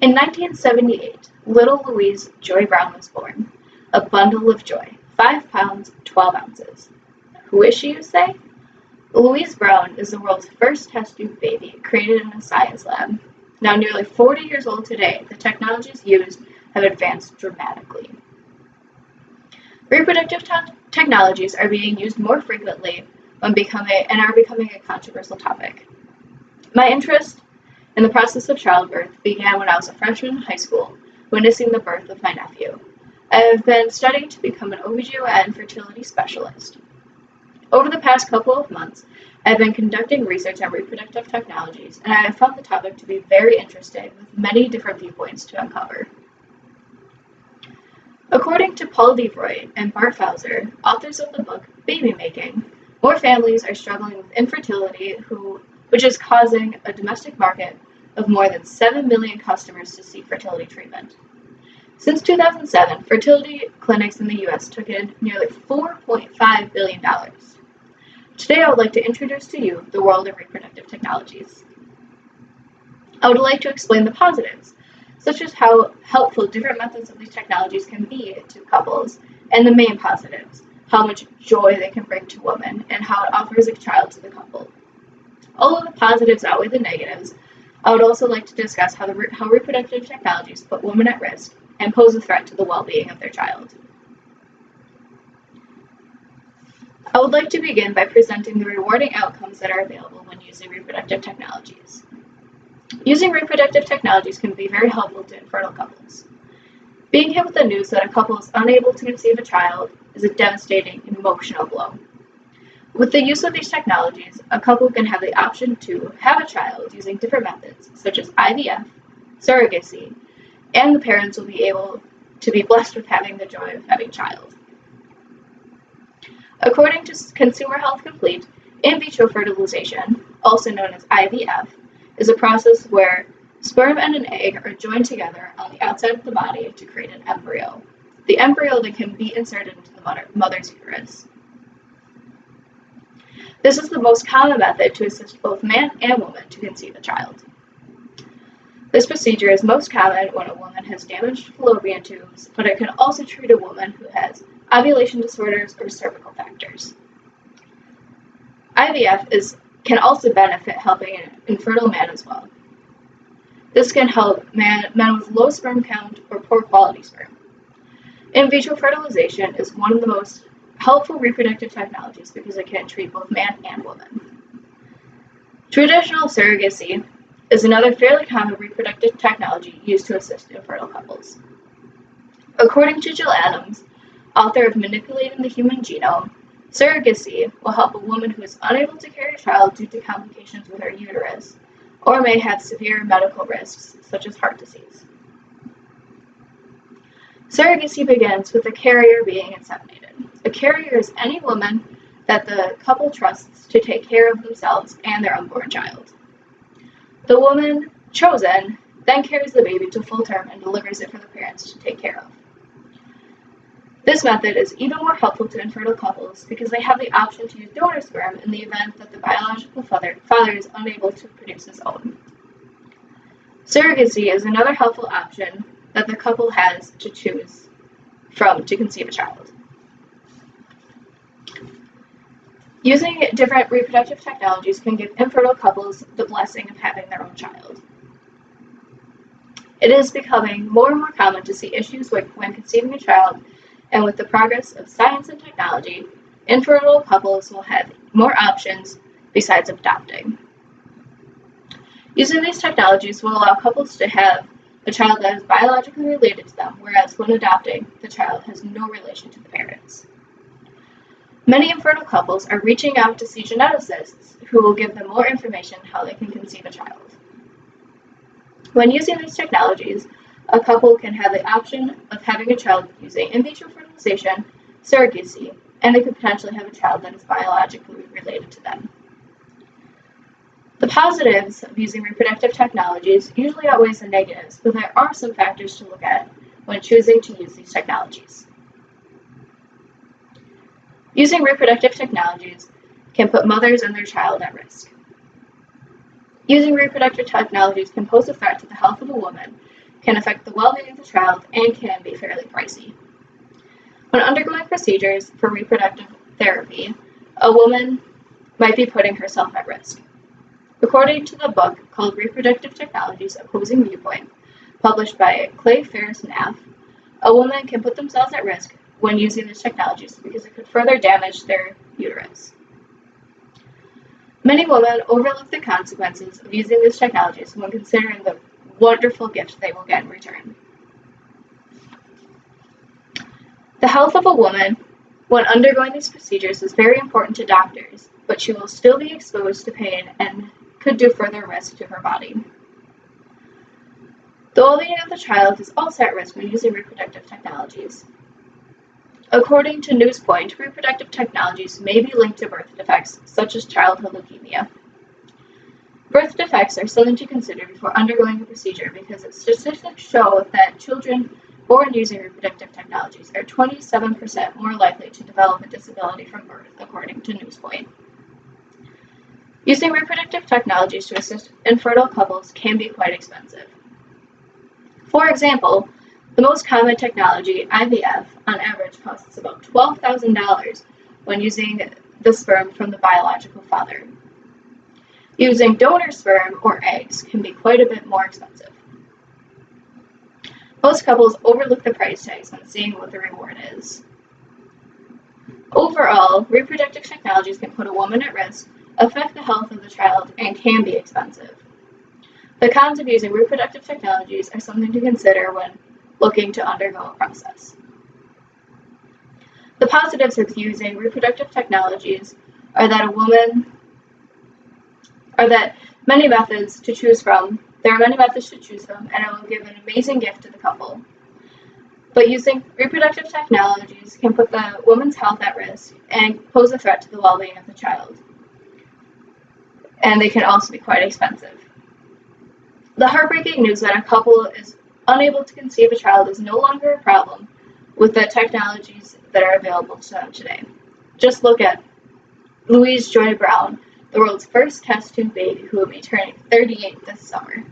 In 1978, little Louise Joy Brown was born, a bundle of joy, 5 pounds, 12 ounces. Who is she, you say? Louise Brown is the world's first test tube baby created in a science lab. Now nearly 40 years old today, the technologies used have advanced dramatically. Reproductive technologies are being used more frequently and are becoming a controversial topic. My interest in the process of childbirth began when I was a freshman in high school, witnessing the birth of my nephew. I have been studying to become an OBGYN fertility specialist. Over the past couple of months, I have been conducting research on reproductive technologies, and I have found the topic to be very interesting with many different viewpoints to uncover. According to Paul Devroy and Bart Fauser, authors of the book Baby Making, more families are struggling with infertility, which is causing a domestic market of more than 7 million customers to seek fertility treatment. Since 2007, fertility clinics in the U.S. took in nearly $4.5 billion. Today, I would like to introduce to you the world of reproductive technologies. I would like to explain the positives, such as how helpful different methods of these technologies can be to couples, and the main positives, how much joy they can bring to women, and how it offers a child to the couple. Although the positives outweigh the negatives, I would also like to discuss how reproductive technologies put women at risk and pose a threat to the well-being of their child. I would like to begin by presenting the rewarding outcomes that are available when using reproductive technologies. Using reproductive technologies can be very helpful to infertile couples. Being hit with the news that a couple is unable to conceive a child is a devastating emotional blow. With the use of these technologies, a couple can have the option to have a child using different methods, such as IVF, surrogacy, and the parents will be able to be blessed with having the joy of having a child. According to Consumer Health Complete, in vitro fertilization, also known as IVF, is a process where sperm and an egg are joined together on the outside of the body to create an embryo. The embryo then can be inserted into the mother's uterus. This is the most common method to assist both man and woman to conceive a child. This procedure is most common when a woman has damaged fallopian tubes, but it can also treat a woman who has ovulation disorders or cervical factors. IVF can also benefit helping an infertile man as well. This can help men with low sperm count or poor quality sperm. In vitro fertilization is one of the most helpful reproductive technologies because it can treat both man and woman. Traditional surrogacy is another fairly common reproductive technology used to assist infertile couples. According to Jill Adams, author of Manipulating the Human Genome, surrogacy will help a woman who is unable to carry a child due to complications with her uterus, or may have severe medical risks, such as heart disease. Surrogacy begins with the carrier being inseminated. A carrier is any woman that the couple trusts to take care of themselves and their unborn child. The woman chosen then carries the baby to full term and delivers it for the parents to take care of. This method is even more helpful to infertile couples because they have the option to use donor sperm in the event that the biological father is unable to produce his own. Surrogacy is another helpful option that the couple has to choose from to conceive a child. Using different reproductive technologies can give infertile couples the blessing of having their own child. It is becoming more and more common to see issues when conceiving a child, and with the progress of science and technology, infertile couples will have more options besides adopting. Using these technologies will allow couples to have a child that is biologically related to them, whereas when adopting, the child has no relation to the parents. Many infertile couples are reaching out to see geneticists who will give them more information on how they can conceive a child. When using these technologies, a couple can have the option of having a child using in vitro fertilization, surrogacy, and they could potentially have a child that is biologically related to them. The positives of using reproductive technologies usually outweighs the negatives, but there are some factors to look at when choosing to use these technologies. Using reproductive technologies can put mothers and their child at risk. Using reproductive technologies can pose a threat to the health of a woman can affect the well-being of the child, and can be fairly pricey. When undergoing procedures for reproductive therapy, a woman might be putting herself at risk. According to the book called Reproductive Technologies: Opposing Viewpoint, published by Clay Ferris Naff, a woman can put themselves at risk when using these technologies because it could further damage their uterus. Many women overlook the consequences of using these technologies when considering the wonderful gift they will get in return. The health of a woman when undergoing these procedures is very important to doctors, but she will still be exposed to pain and could do further risk to her body. The well-being of the child is also at risk when using reproductive technologies. According to Newspoint, reproductive technologies may be linked to birth defects, such as childhood leukemia. Birth defects are something to consider before undergoing a procedure because statistics show that children born using reproductive technologies are 27% more likely to develop a disability from birth, according to Newspoint. Using reproductive technologies to assist infertile couples can be quite expensive. For example, the most common technology, IVF, on average costs about $12,000 when using the sperm from the biological father. Using donor sperm or eggs can be quite a bit more expensive. Most couples overlook the price tags when seeing what the reward is. Overall, reproductive technologies can put a woman at risk, affect the health of the child, and can be expensive. The cons of using reproductive technologies are something to consider when looking to undergo a process. The positives of using reproductive technologies are that many methods to choose from. There are many methods to choose from, and it will give an amazing gift to the couple. But using reproductive technologies can put the woman's health at risk and pose a threat to the well-being of the child. And they can also be quite expensive. The heartbreaking news that a couple is unable to conceive a child is no longer a problem with the technologies that are available to them today. Just look at Louise Joy Brown, the world's first test tube baby, who will be turning 38 this summer.